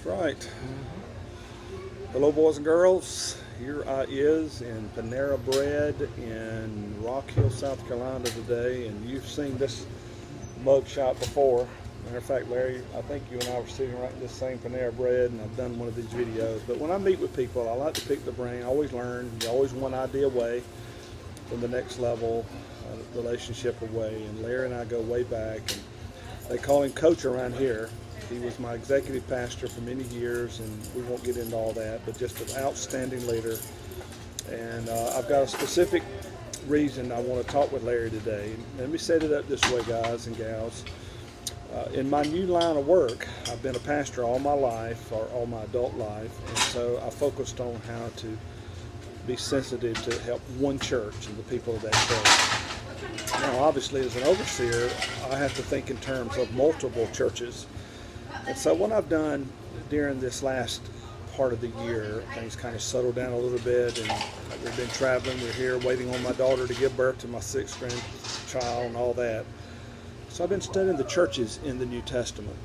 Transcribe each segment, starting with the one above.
right. Hello, boys and girls. Here I is in Panera Bread in Rock Hill, South Carolina today, and you've seen this mug shot before. Matter of fact, Larry, I think you and I were sitting right in this same Panera Bread, and I've done one of these videos. But when I meet with people, I like to pick the brain. I always learn. You're always one idea away from the next level, relationship away. And Larry and I go way back, and they call him Coach around here. He was my executive pastor for many years, and we won't get into all that, but just an outstanding leader. And I've got a specific reason I want to talk with Larry today. Let me set it up this way, guys and gals. In my new line of work, I've been a pastor all my life, or all my adult life, and so I focused on how to be sensitive to help one church and the people of that church. Now, obviously, as an overseer, I have to think in terms of multiple churches. And so what I've done during this last part of the year, things kind of settled down a little bit, and we've been traveling. We're here waiting on my daughter to give birth to my sixth grandchild and all that. So I've been studying the churches in the New Testament,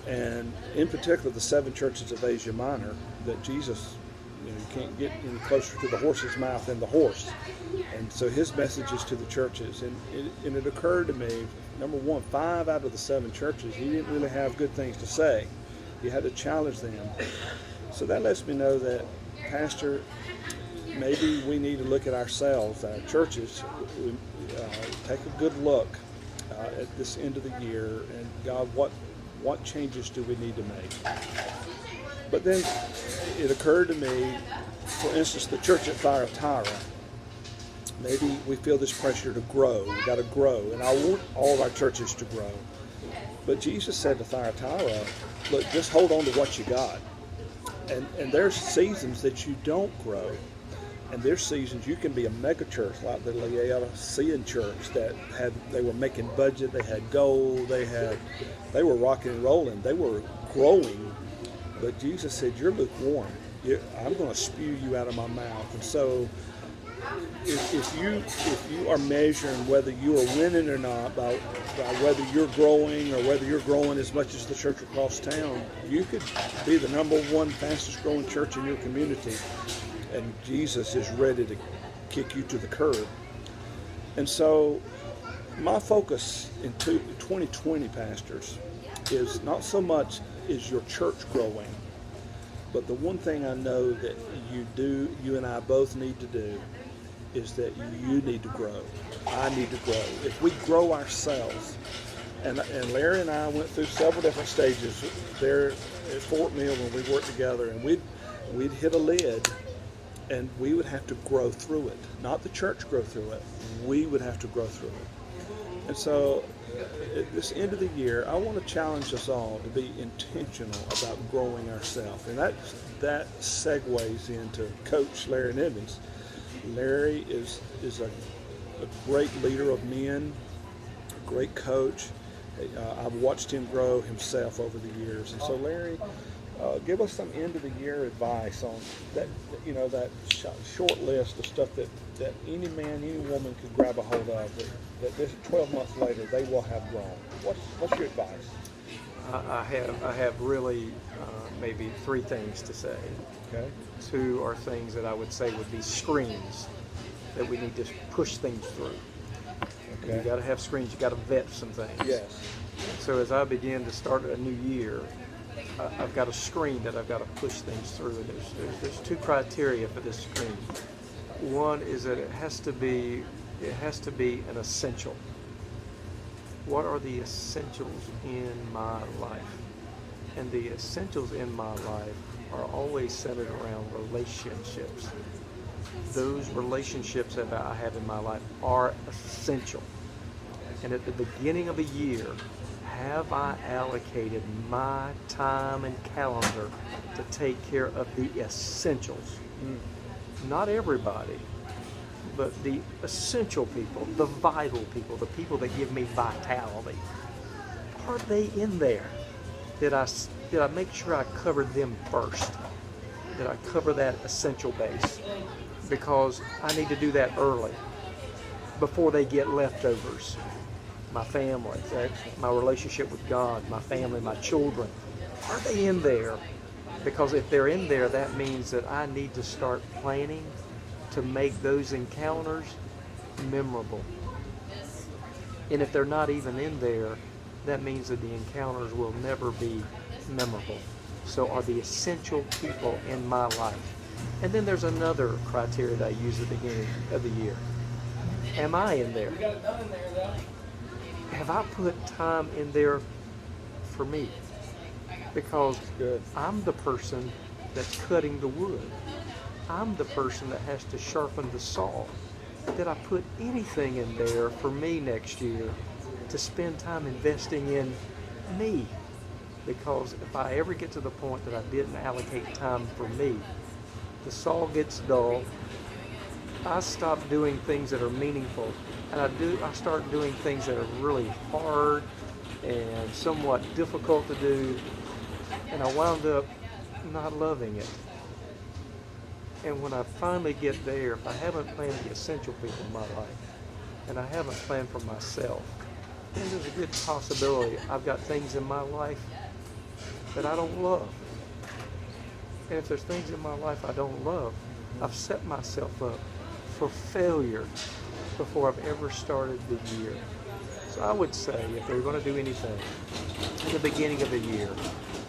and in particular the 7 churches of Asia Minor that Jesus, you can't get any closer to the horse's mouth than the horse. And so his message is to the churches. And it occurred to me, number one, 5 out of the 7 churches, he didn't really have good things to say. He had to challenge them. So that lets me know that, Pastor, maybe we need to look at ourselves, our churches, take a good look at this end of the year, and God, what changes do we need to make? But then it occurred to me, for instance, the church at Thyatira, maybe we feel this pressure to grow. We got to grow, and I want all of our churches to grow. But Jesus said to Thyatira, look, just hold on to what you got. And there's seasons that you don't grow. And there's seasons you can be a mega church like the Laodicean church that they were making budget, they had goal, they were rocking and rolling, they were growing. But Jesus said, you're lukewarm. I'm going to spew you out of my mouth. And so if you are measuring whether you are winning or not by whether you're growing or whether you're growing as much as the church across town, you could be the number 1 fastest growing church in your community, and Jesus is ready to kick you to the curb. And so my focus in 2020, pastors, is not so much is your church growing, but the one thing I know that you and I both need to do is that you need to grow. I need to grow. If we grow ourselves, and Larry and I went through several different stages there at Fort Mill when we worked together, and we'd hit a lid, and we would have to grow through it. Not the church grow through it. We would have to grow through it. And so at this end of the year, I want to challenge us all to be intentional about growing ourselves. And that segues into Coach Larry Niven. Larry is a great leader of men, a great coach. I've watched him grow himself over the years. And so Larry, give us some end of the year advice on that, that short list of stuff that any man, any woman could grab a hold of, that this 12 months later they will have grown. What's your advice? I have really maybe 3 things to say. Okay. 2 are things that I would say would be screens that we need to push things through. Okay. You got to have screens. You got to vet some things. Yes. So as I begin to start a new year, I've got a screen that I've got to push things through. And there's 2 criteria for this screen. One is that it has to be an essential. What are the essentials in my life? And the essentials in my life are always centered around relationships. Those relationships that I have in my life are essential. And at the beginning of a year, have I allocated my time and calendar to take care of the essentials? Not everybody, but the essential people, the vital people, the people that give me vitality. Are they in there? Did I make sure I covered them first? Did I cover that essential base? Because I need to do that early, before they get leftovers. My family, my relationship with God, my family, my children. Are they in there? Because if they're in there, that means that I need to start planning to make those encounters memorable. And if they're not even in there, that means that the encounters will never be memorable. So are the essential people in my life? And then there's another criteria that I use at the beginning of the year. Am I in there? Have I put time in there for me? Because Good. I'm the person that's cutting the wood. I'm the person that has to sharpen the saw. Did I put anything in there for me next year to spend time investing in me? Because if I ever get to the point that I didn't allocate time for me, the saw gets dull. I stop doing things that are meaningful, and I start doing things that are really hard and somewhat difficult to do, and I wound up not loving it. And when I finally get there, if I haven't planned the essential people in my life, and I haven't planned for myself, then there's a good possibility I've got things in my life that I don't love. And if there's things in my life I don't love, I've set myself up for failure before I've ever started the year. So I would say, if you're going to do anything in the beginning of the year,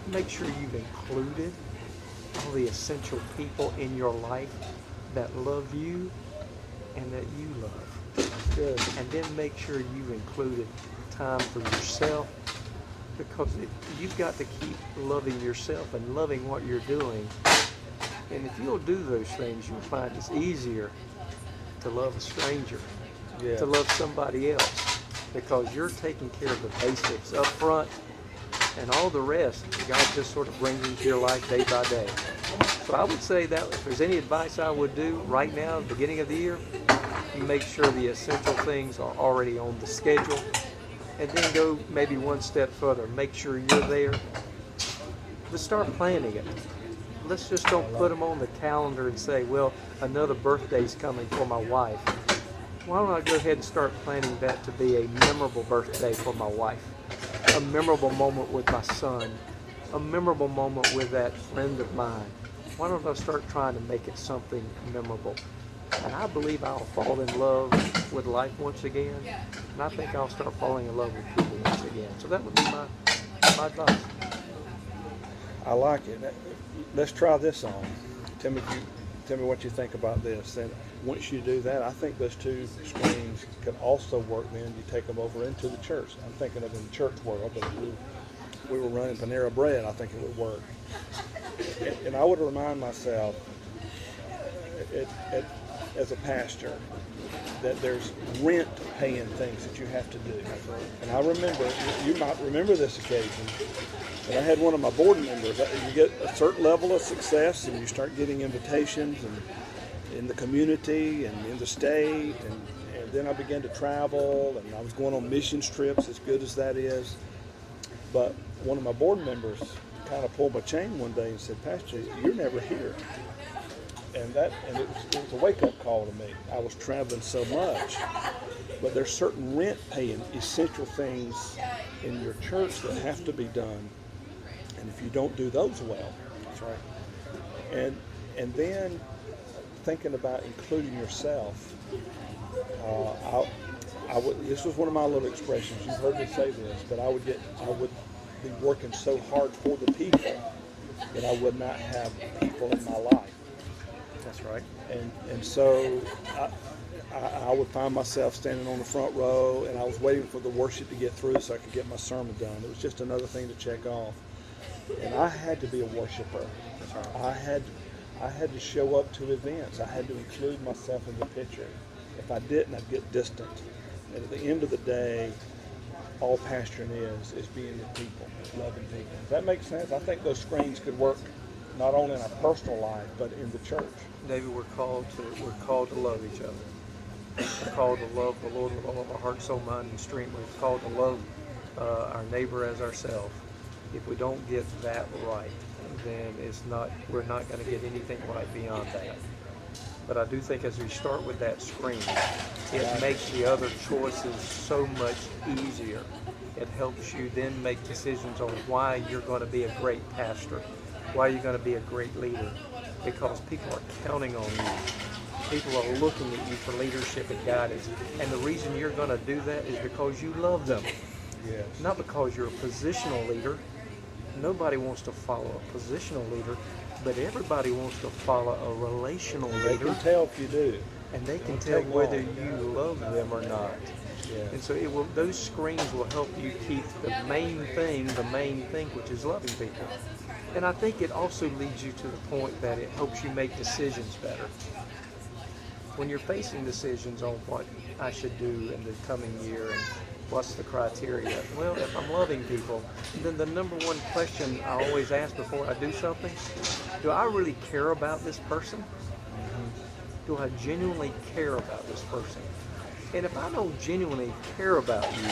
make sure you've included all the essential people in your life that love you and that you love. Good. And then make sure you've included time for yourself, because you've got to keep loving yourself and loving what you're doing. And if you'll do those things, you'll find it's easier to love a stranger, Yeah. to love somebody else, because you're taking care of the basics up front, and all the rest, God just sort of brings into your life day by day. So I would say that if there's any advice I would do right now, at the beginning of the year, make sure the essential things are already on the schedule, and then go maybe one step further. Make sure you're there. Let's start planning it. Let's just don't put them on the calendar and say, well, another birthday's coming for my wife. Why don't I go ahead and start planning that to be a memorable birthday for my wife, a memorable moment with my son, a memorable moment with that friend of mine. Why don't I start trying to make it something memorable? And I believe I'll fall in love with life once again, and I think I'll start falling in love with people once again. So that would be my advice. I like it. Let's try this on. Tell me what you think about this. And once you do that, I think those two screens could also work. Then you take them over into the church. I'm thinking of in the church world, but if we were running Panera Bread, I think it would work. And I would remind myself, as a pastor, that there's rent paying things that you have to do. And I remember, you might remember this occasion, but I had one of my board members. You get a certain level of success and you start getting invitations and in the community and in the state, and then I began to travel, and I was going on missions trips, as good as that is. But one of my board members kind of pulled my chain one day and said, "Pastor, you're never here." And it was a wake-up call to me. I was traveling so much. But there's certain rent-paying essential things in your church that have to be done. And if you don't do those well, that's right. And then thinking about including yourself, this was one of my little expressions. You've heard me say this, but I would be working so hard for the people that I would not have people in my life. That's right. And so I would find myself standing on the front row, and I was waiting for the worship to get through so I could get my sermon done. It was just another thing to check off. And I had to be a worshiper. That's right. I had to show up to events. I had to include myself in the picture. If I didn't, I'd get distant. And at the end of the day, all pastoring is being with people, loving people. Does that make sense? I think those screens could work not only in our personal life, but in the church. David, we're called to love each other. We're called to love the Lord with all of our heart, soul, mind, and strength. We're called to love our neighbor as ourselves. If we don't get that right, then we're not going to get anything right beyond that. But I do think as we start with that screen, it makes the other choices so much easier. It helps you then make decisions on why you're going to be a great pastor, Why are you going to be a great leader? Because people are counting on you. People are looking at you for leadership and guidance. And the reason you're going to do that is because you love them. Yes. Not because you're a positional leader. Nobody wants to follow a positional leader, but everybody wants to follow a relational They leader. can tell if you do. And they can Don't tell take whether long. you love them or not. Yeah. And so those screens will help you keep the main thing, which is loving people. And I think it also leads you to the point that it helps you make decisions better. When you're facing decisions on what I should do in the coming year and what's the criteria, well, if I'm loving people, then the number one question I always ask before I do something, do I really care about this person? Do I genuinely care about this person? And if I don't genuinely care about you,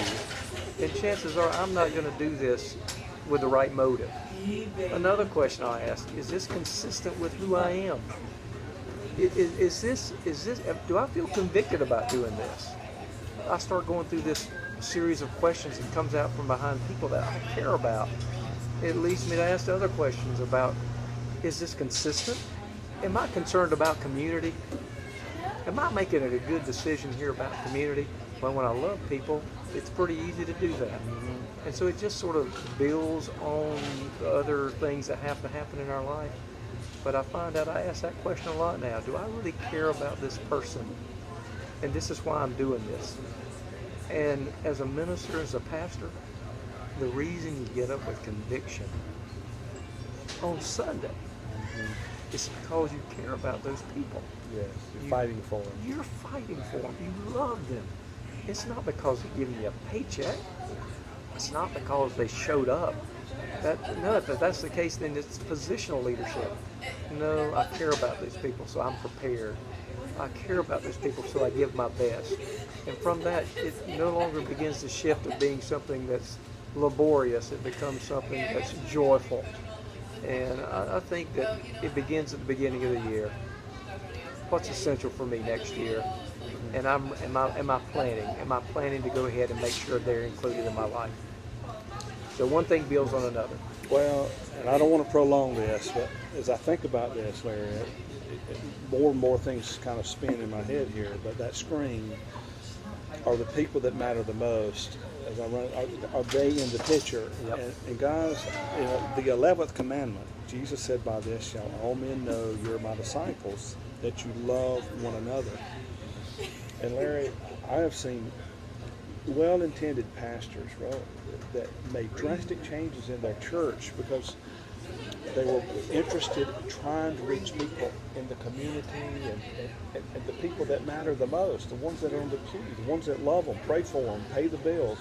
then chances are I'm not going to do this with the right motive. Another question I ask, is this consistent with who I am? Is this, do I feel convicted about doing this? I start going through this series of questions and comes out from behind people that I care about. It leads me to ask other questions about, is this consistent? Am I concerned about community? Am I making a good decision here about community? Well, when I love people, it's pretty easy to do that. And so it just sort of builds on the other things that have to happen in our life. But I find out I ask that question a lot now. Do I really care about this person? And this is why I'm doing this. And as a minister, as a pastor, the reason you get up with conviction on Sunday is because you care about those people. Yes. You're fighting for them. You're fighting for them. You love them. It's not because they're giving you a paycheck. It's not because they showed up. If that's the case, then it's positional leadership. No, I care about these people, so I'm prepared. I care about these people, so I give my best. And from that, it no longer begins to shift of being something that's laborious. It becomes something that's joyful. And I think that it begins at the beginning of the year. What's essential for me next year? And am I planning? Am I planning to go ahead and make sure they're included in my life? So one thing builds on another. Well, and I don't want to prolong this, but as I think about this, Larry, more and more things kind of spin in my head here. But that screen are the people that matter the most. As I run, are they in the picture? Yep. And guys, you know, the 11th commandment, Jesus said, "By this shall all men know you're my disciples, that you love one another." And Larry, I have seen well-intended pastors, that made drastic changes in their church because they were interested in trying to reach people in the community and the people that matter the most, the ones that are on the pew, the ones that love them, pray for them, pay the bills.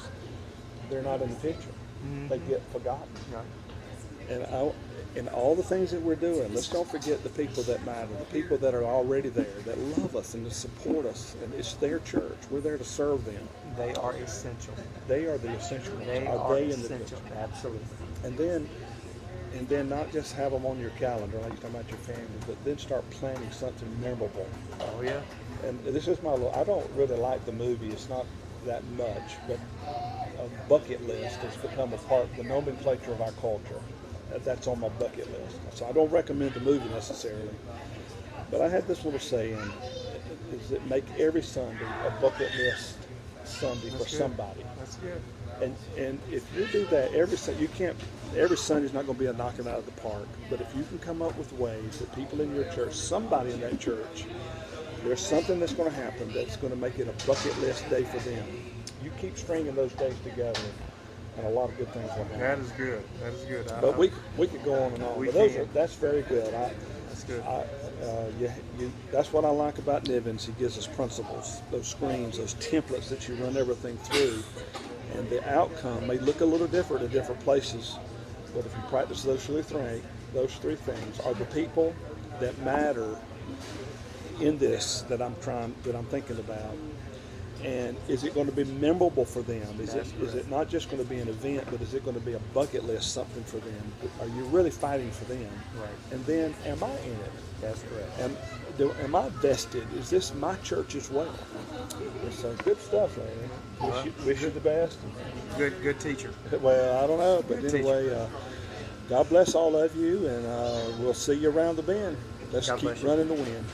They're not in the picture. They get forgotten. Right. And all the things that we're doing, let's don't forget the people that matter, the people that are already there, that love us and to support us. And it's their church. We're there to serve them. They are essential. They are the essential ones. They are are they essential. in the picture? Absolutely. And then not just have them on your calendar, like you're talking about your family, but then start planning something memorable. Oh yeah. And this is my little, I don't really like the movie, it's not that much, but a bucket list has become a part of the nomenclature of our culture. That's on my bucket list. So I don't recommend the movie necessarily. But I had this little saying, is that make every Sunday a bucket list Sunday for somebody. That's good. And if you do that every Sunday's not going to be a knocking out of the park, but if you can come up with ways that people in your church, somebody in that church, there's something that's going to happen that's going to make it a bucket list day for them. You keep stringing those days together, and a lot of good things will happen. That is good. That is good. But we could go on and on. But that's very good. That's good. That's what I like about Niven's. He gives us principles, those screens, those templates that you run everything through. And the outcome may look a little different in different places. But if you practice those three things are the people that matter in this that I'm thinking about. And is it going to be memorable for them? Is it not just going to be an event, but is it going to be a bucket list, something for them? Are you really fighting for them? Right. And then, am I in it? That's correct. Am I vested? Is this my church as well? So good stuff, Larry. Wish you the best. Good teacher. Well, I don't know, but Good anyway, God bless all of you, and we'll see you around the bend. Let's God keep bless you. running the wind.